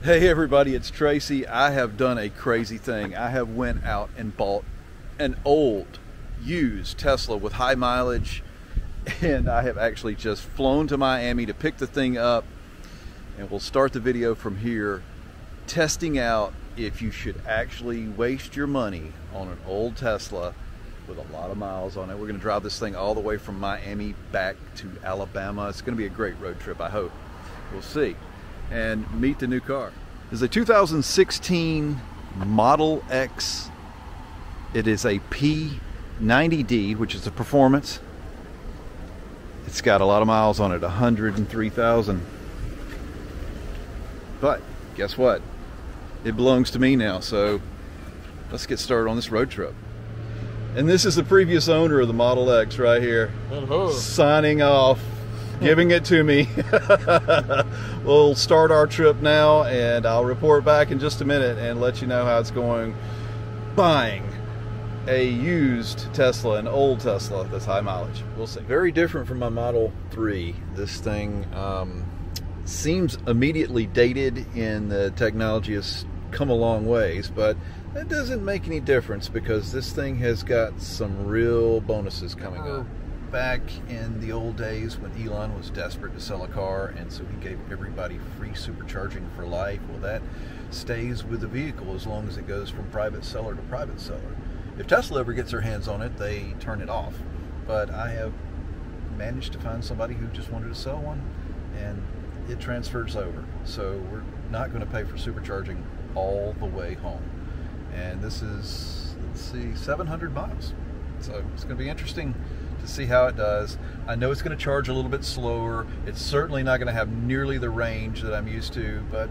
Hey everybody, it's Tracy. I have done a crazy thing. I have went out and bought an old, used Tesla with high mileage, and I have actually just flown to Miami to pick the thing up, and we'll start the video from here, testing out if you should actually waste your money on an old Tesla with a lot of miles on it. We're going to drive this thing all the way from Miami back to Alabama. It's going to be a great road trip, I hope. We'll see. And meet the new car. It's a 2016 Model X. It is a P90D, which is a performance. It's got a lot of miles on it, 103,000. But guess what? It belongs to me now, so let's get started on this road trip. And this is the previous owner of the Model X right here. Hello. Signing off. Giving it to me. We'll start our trip now, and I'll report back in just a minute and let you know how it's going buying a used Tesla, an old Tesla that's high mileage. We'll see. Very different from my Model 3. This thing seems immediately dated, and the technology has come a long ways, but that doesn't make any difference because this thing has got some real bonuses coming up. Back in the old days when Elon was desperate to sell a car, and so he gave everybody free supercharging for life, well, that stays with the vehicle as long as it goes from private seller to private seller. If Tesla ever gets their hands on it, they turn it off. But I have managed to find somebody who just wanted to sell one, and it transfers over. So we're not going to pay for supercharging all the way home. And this is, let's see, 700 miles. So it's going to be interesting to see how it does. I know it's going to charge a little bit slower. It's certainly not going to have nearly the range that I'm used to, but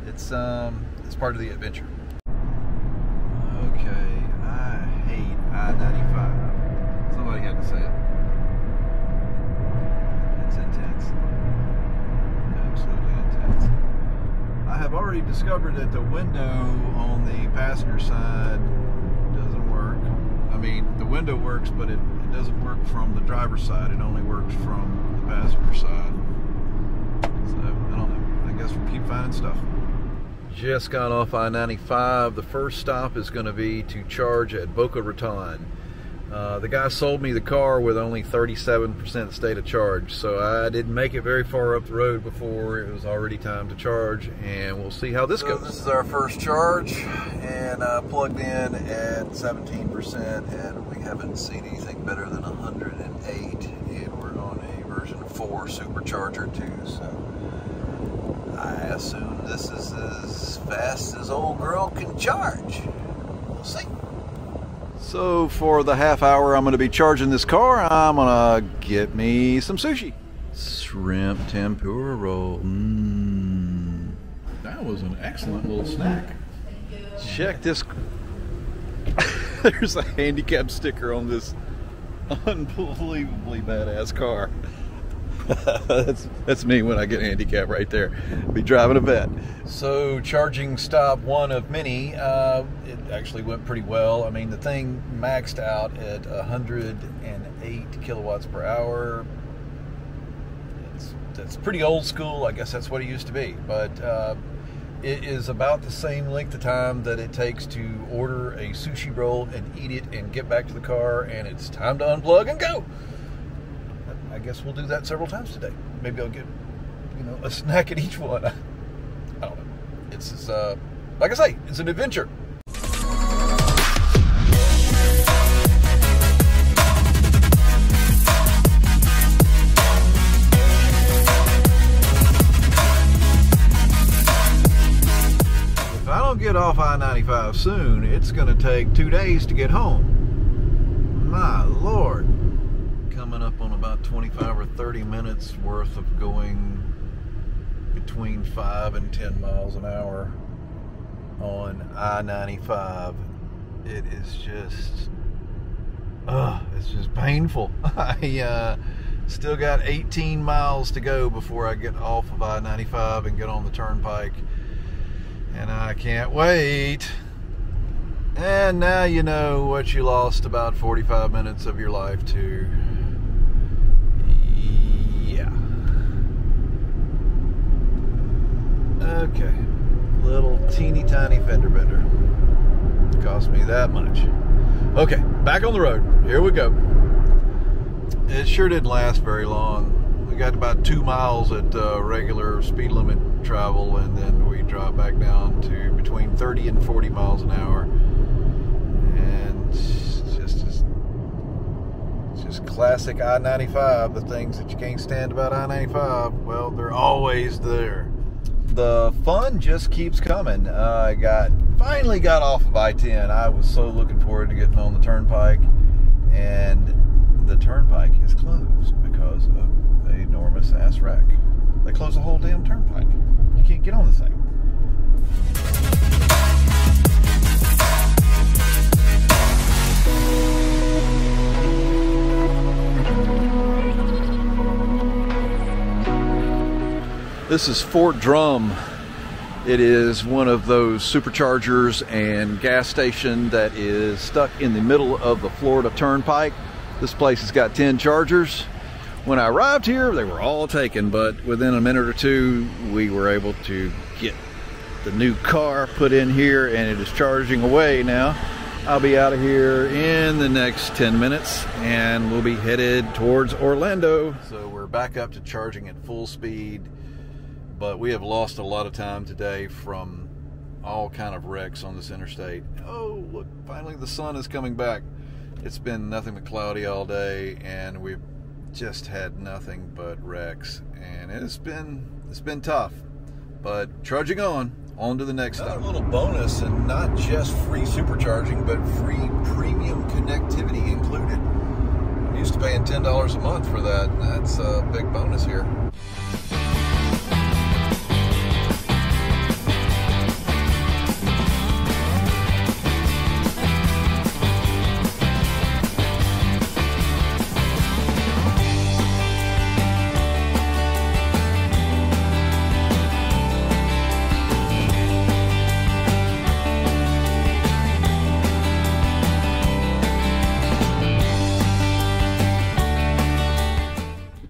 it's part of the adventure. Okay, I hate I-95. Somebody had to say it. It's intense. Absolutely intense. I have already discovered that the window on the passenger side doesn't work. I mean, the window works, but it doesn't work from the driver's side. It only works from the passenger side. So, I don't know. I guess we'll keep finding stuff. Just got off I-95. The first stop is going to be to charge at Boca Raton. The guy sold me the car with only 37% state of charge, so I didn't make it very far up the road before it was already time to charge, and we'll see how this goes. This is our first charge, and plugged in at 17%, and we haven't seen anything better than 108, and we're on a version 4 supercharger too, so I assume this is as fast as old girl can charge. We'll see. So for the half hour I'm going to be charging this car, I'm going to get me some sushi. Shrimp tempura roll. That was an excellent little snack. Check this. There's a handicap sticker on this unbelievably badass car. That's me when I get handicapped right there. Be driving a vet. So charging stop one of many. It actually went pretty well. I mean, the thing maxed out at 108 kilowatts per hour. That's pretty old school. I guess that's what it used to be. But it is about the same length of time that it takes to order a sushi roll and eat it and get back to the car, and it's time to unplug and go. I guess we'll do that several times today. Maybe I'll get, a snack at each one. I don't know. It's like I say, it's an adventure. If I don't get off I-95 soon, it's going to take 2 days to get home. My Lord. Coming up on about 25 or 30 minutes worth of going between 5 and 10 miles an hour on I-95. It is just, it's just painful. I still got 18 miles to go before I get off of I-95 and get on the turnpike, and I can't wait. And now you know what you lost about 45 minutes of your life to. Yeah. Okay. little teeny tiny fender bender. Cost me that much. Okay, back on the road. Here we go. It sure didn't last very long. We got about 2 miles at regular speed limit travel, and then we dropped back down to between 30 and 40 miles an hour. And it's just classic I-95. The things that you can't stand about I-95, well, they're always there. The fun just keeps coming. I finally got off of I-10. I was so looking forward to getting on the turnpike, and the turnpike is closed because of an enormous ass wreck. They closed the whole damn turnpike. You can't get on the thing. This is Fort Drum. It is one of those superchargers and gas station that is stuck in the middle of the Florida Turnpike. This place has got 10 chargers. When I arrived here, they were all taken, but within a minute or two, we were able to get the new car put in here, and it is charging away now. I'll be out of here in the next 10 minutes, and we'll be headed towards Orlando. So we're back up to charging at full speed. But we have lost a lot of time today from all kind of wrecks on this interstate. Oh, look, finally the sun is coming back. It's been nothing but cloudy all day, and we've just had nothing but wrecks. And it's been tough, but trudging on to the next stop. A little bonus, and not just free supercharging, but free premium connectivity included. I'm used to paying $10 a month for that. That's a big bonus here.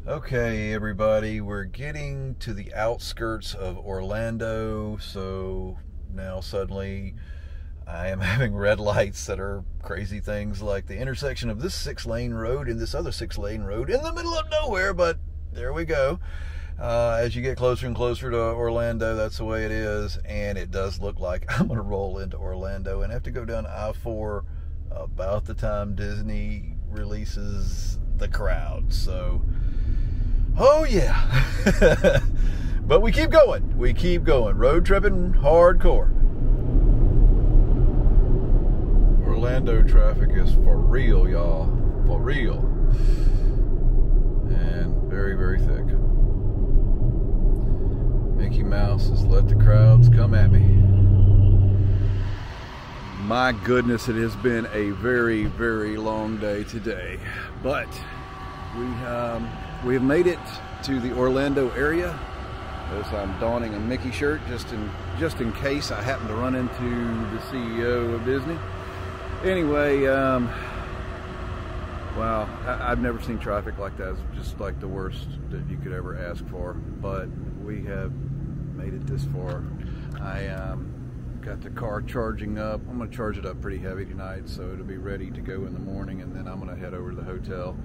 Okay, everybody, we're getting to the outskirts of Orlando, so now suddenly I am having red lights that are crazy things like the intersection of this 6-lane road and this other 6-lane road in the middle of nowhere, but there we go. As you get closer and closer to Orlando, that's the way it is, and it does look like I'm going to roll into Orlando and have to go down I-4 about the time Disney releases The Crowd, so... oh yeah. But we keep going, road tripping hardcore. Orlando traffic is for real, y'all, for real, and very, very thick. Mickey Mouse has let the crowds come at me. My goodness, it has been a very, very long day today, but we have made it to the Orlando area. Notice I'm donning a Mickey shirt just in case I happen to run into the CEO of Disney. Anyway, wow, I've never seen traffic like that. It's just like the worst that you could ever ask for. But we have made it this far. I got the car charging up. I'm going to charge it up pretty heavy tonight, so it'll be ready to go in the morning, and then I'm going to head over to the hotel.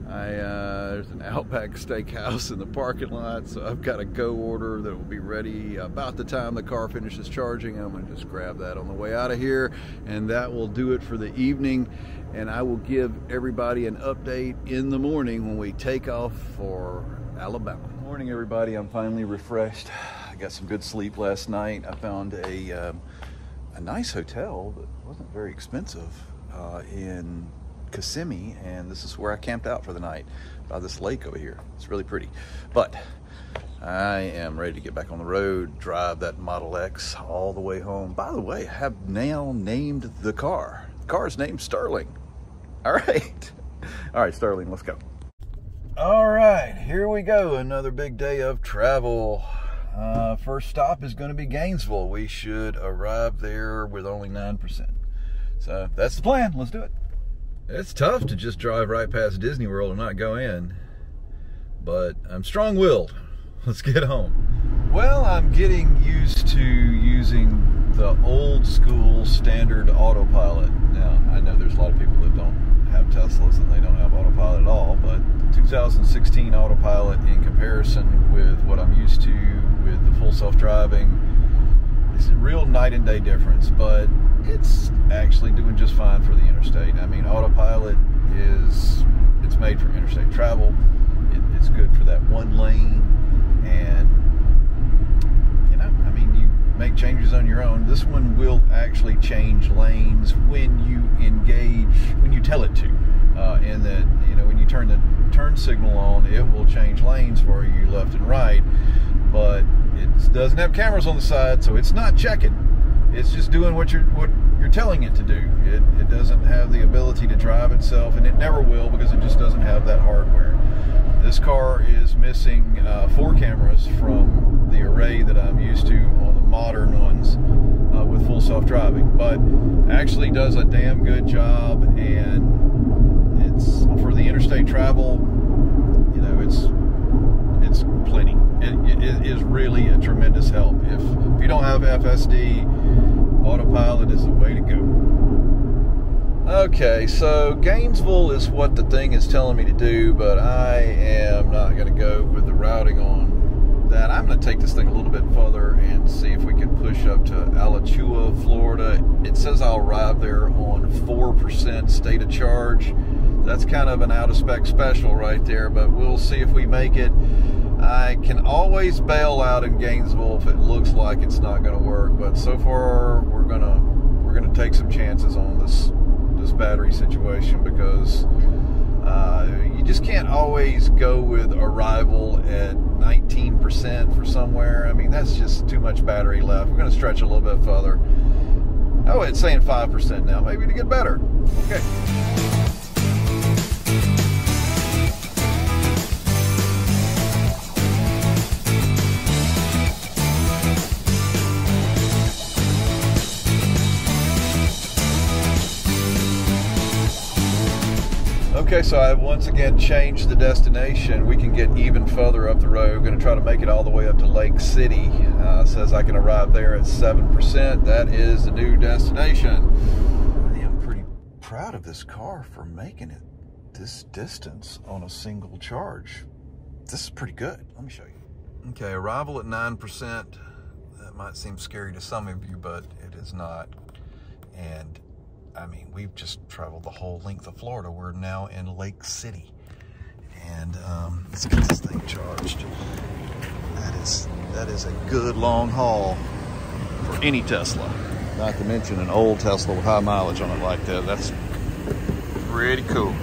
There's an Outback Steakhouse in the parking lot, so I've got a go order that will be ready about the time the car finishes charging. I'm going to just grab that on the way out of here, and that will do it for the evening. And I will give everybody an update in the morning when we take off for Alabama. Morning, everybody. I'm finally refreshed. I got some good sleep last night. I found a nice hotel that wasn't very expensive in Kissimmee, and this is where I camped out for the night by this lake over here. It's really pretty, but I am ready to get back on the road, drive that Model X all the way home. By the way, I have now named the car. The car's named Sterling. All right, Sterling, let's go. All right, here we go. Another big day of travel. First stop is going to be Gainesville. We should arrive there with only 9%. So that's the plan. Let's do it. It's tough to just drive right past Disney World and not go in, but I'm strong-willed. Let's get home. Well, I'm getting used to using using the old school standard Autopilot. Now, I know there's a lot of people that don't have Teslas and they don't have Autopilot at all, but 2016 Autopilot in comparison with what I'm used to with the full self-driving, it's a real night and day difference, but it's actually doing just fine for the interstate. I mean, Autopilot it's made for interstate travel. It's good for that one lane, and you know, I mean, you make changes on your own. This one will actually change lanes when you engage, when you tell it to, in that, you know, when you turn the turn signal on, it will change lanes for you left and right, but it doesn't have cameras on the side, so it's not checking. It's just doing what you're telling it to do. It doesn't have the ability to drive itself, and it never will, because it just doesn't have that hardware. This car is missing 4 cameras from the array that I'm used to on the modern ones with full self-driving, but actually does a damn good job, and it's for the interstate travel. You know, it's plenty. It is really a tremendous help. If you don't have FSD, Autopilot is the way to go. Okay, so Gainesville is what the thing is telling me to do, but I am not going to go with the routing on that. I'm going to take this thing a little bit further and see if we can push up to Alachua, Florida. It says I'll arrive there on 4% state of charge. That's kind of an out-of-spec special right there, but we'll see if we make it. I can always bail out in Gainesville if it looks like it's not going to work, but so far we're gonna take some chances on this battery situation, because you just can't always go with arrival at 19% for somewhere. I mean, that's just too much battery left. We're going to stretch a little bit further. Oh, it's saying 5% now. Maybe to get better. Okay. Okay, so I've once again changed the destination. We can get even further up the road. Going to try to make it all the way up to Lake City. Says I can arrive there at 7%. That is the new destination. I am pretty proud of this car for making it this distance on a single charge. This is pretty good. Let me show you. Okay, arrival at 9%. That might seem scary to some of you, but it is not. And I mean, we've just traveled the whole length of Florida. We're now in Lake City. And let's get this thing charged. That is a good long haul for any Tesla. Not to mention an old Tesla with high mileage on it like that. That's pretty cool.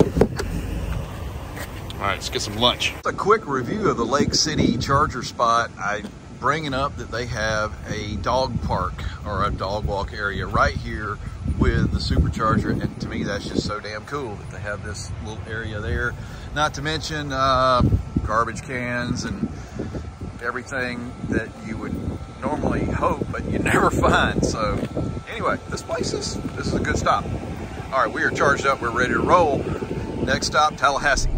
All right, let's get some lunch. A quick review of the Lake City charger spot. I bringing up that they have a dog park or a dog walk area right here with the Supercharger, and to me that's just so damn cool that they have this little area there. Not to mention garbage cans and everything that you would normally hope but you never find. So anyway, this is a good stop. All right, we are charged up, we're ready to roll. Next stop, Tallahassee.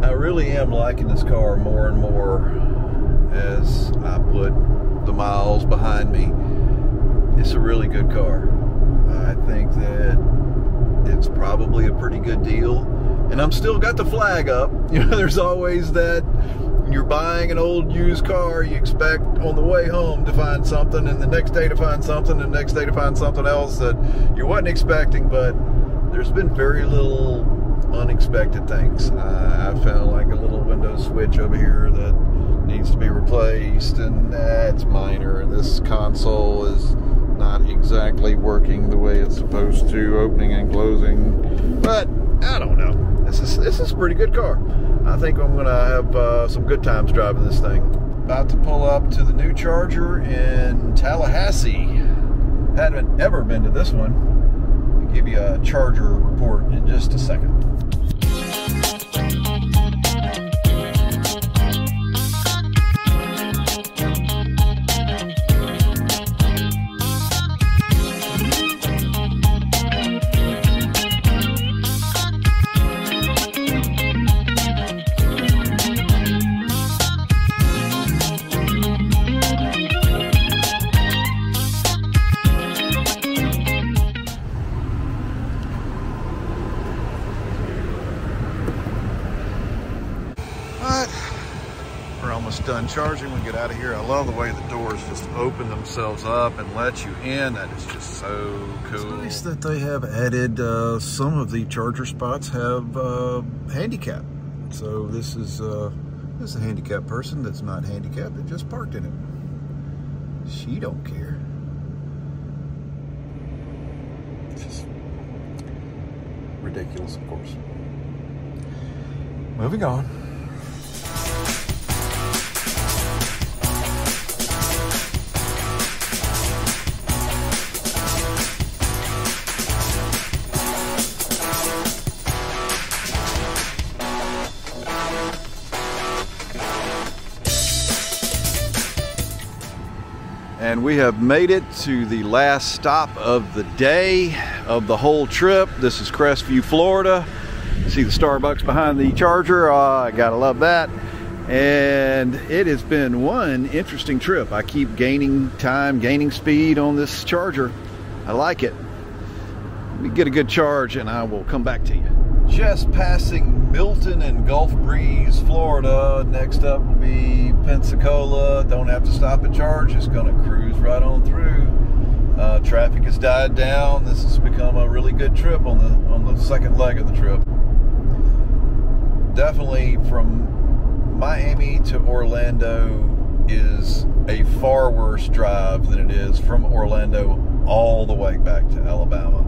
I really am liking this car more and more as I put the miles behind me. It's a really good car. I think that it's probably a pretty good deal, and I'm still got the flag up. You know, there's always that, when you're buying an old used car, you expect on the way home to find something, and the next day to find something, and the next day to find something else that you wasn't expecting. But there's been very little unexpected things. I found like a little window switch over here that needs to be replaced, and that's minor, and this console is not exactly working the way it's supposed to, opening and closing, but I don't know. This is a pretty good car. I think I'm gonna have some good times driving this thing. About to pull up to the new charger in Tallahassee. Haven't ever been to this one. I'll give you a charger report in just a second. done charging, we get out of here. I love the way the doors just open themselves up and let you in. That is just so cool. It's nice that they have added some of the charger spots have handicap. So this is a handicapped person that's not handicapped that just parked in it. She don't care. It's just ridiculous, of course. Moving on. And we have made it to the last stop of the day of the whole trip. This is Crestview, Florida. See the Starbucks behind the charger. I gotta love that. And it has been one interesting trip. I keep gaining time, gaining speed on this charger. I like it. Let me get a good charge and I will come back to you. Just passing Milton and Gulf Breeze, Florida. Next up will be Pensacola. Don't have to stop and charge. Just gonna cruise right on through. Traffic has died down. This has become a really good trip on the second leg of the trip. Definitely from Miami to Orlando is a far worse drive than it is from Orlando all the way back to Alabama.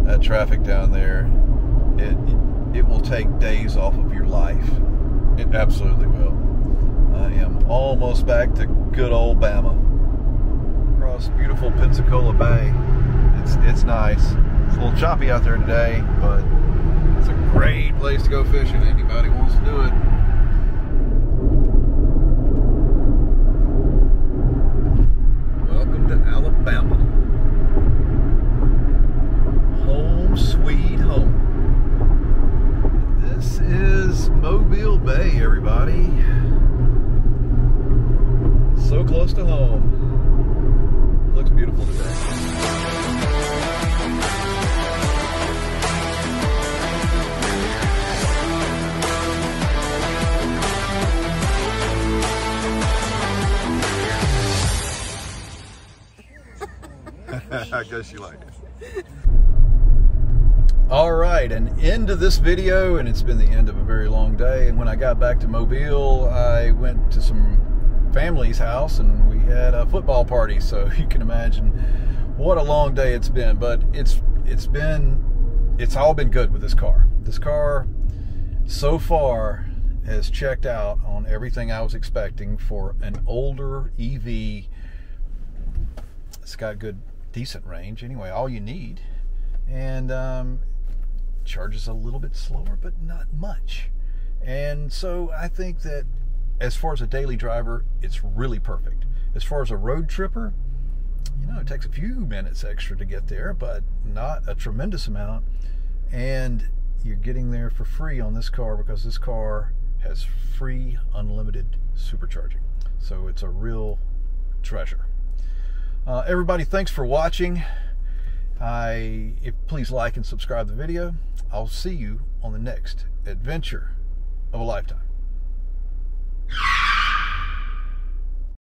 That traffic down there, it will take days off of your life. It absolutely will. I am almost back to good old Bama. Across beautiful Pensacola Bay. It's nice. It's a little choppy out there today, but it's a great place to go fishing. Anybody wants to do it. Welcome to Alabama. Home sweet home. This is Mobile Bay, everybody. So close to home. Looks beautiful today. I guess you like it. All right, an end to this video, and it's been the end of a very long day. And when I got back to Mobile, I went to some family's house and we had a football party. So you can imagine what a long day it's been. But it's all been good with this car. This car so far has checked out on everything I was expecting for an older EV. It's got good, decent range. Anyway, all you need. And charges a little bit slower, but not much. And so I think that as far as a daily driver, it's really perfect. As far as a road tripper, you know, it takes a few minutes extra to get there, but not a tremendous amount. And you're getting there for free on this car because this car has free unlimited supercharging. So it's a real treasure. Everybody, thanks for watching. Please like and subscribe the video. I'll see you on the next adventure of a lifetime.